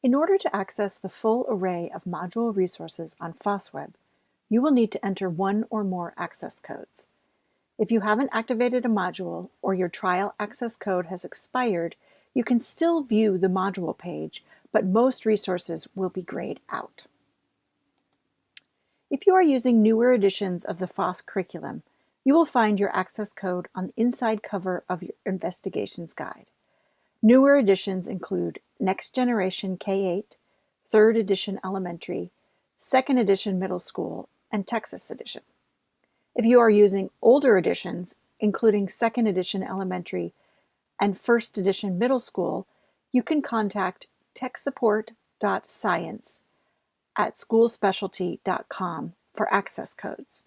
In order to access the full array of module resources on FOSSweb, you will need to enter one or more access codes. If you haven't activated a module or your trial access code has expired, you can still view the module page, but most resources will be grayed out. If you are using newer editions of the FOSS curriculum, you will find your access code on the inside cover of your investigations guide. Newer editions include Next Generation K-8, 3rd edition elementary, 2nd edition middle school, and Texas edition. If you are using older editions, including 2nd edition elementary and 1st edition middle school, you can contact techsupport.science@schoolspecialty.com for access codes.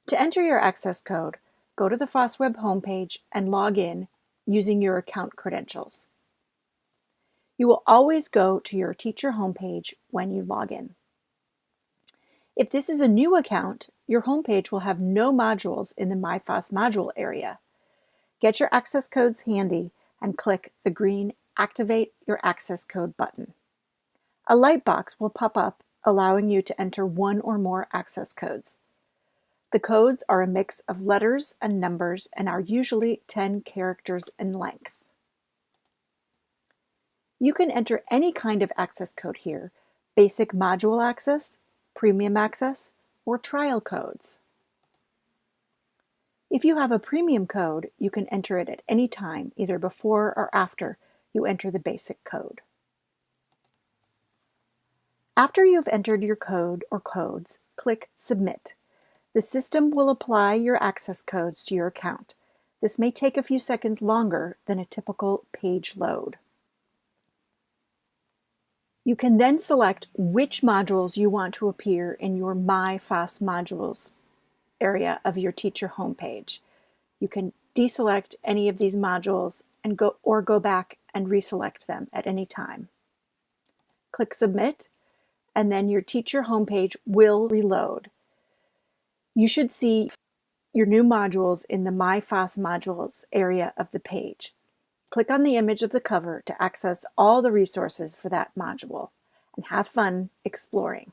To enter your access code, go to the FOSSweb homepage and log in using your account credentials. You will always go to your teacher homepage when you log in. If this is a new account, your homepage will have no modules in the My FOSS module area. Get your access codes handy and click the green Activate Your Access Code button. A light box will pop up allowing you to enter one or more access codes. The codes are a mix of letters and numbers and are usually 10 characters in length. You can enter any kind of access code here: basic module access, premium access, or trial codes. If you have a premium code, you can enter it at any time, either before or after you enter the basic code. After you've entered your code or codes, click Submit. The system will apply your access codes to your account. This may take a few seconds longer than a typical page load. You can then select which modules you want to appear in your My FOSS modules area of your teacher homepage. You can deselect any of these modules and go back and reselect them at any time. Click Submit, and then your teacher homepage will reload. You should see your new modules in the My FOSS modules area of the page. Click on the image of the cover to access all the resources for that module, and have fun exploring.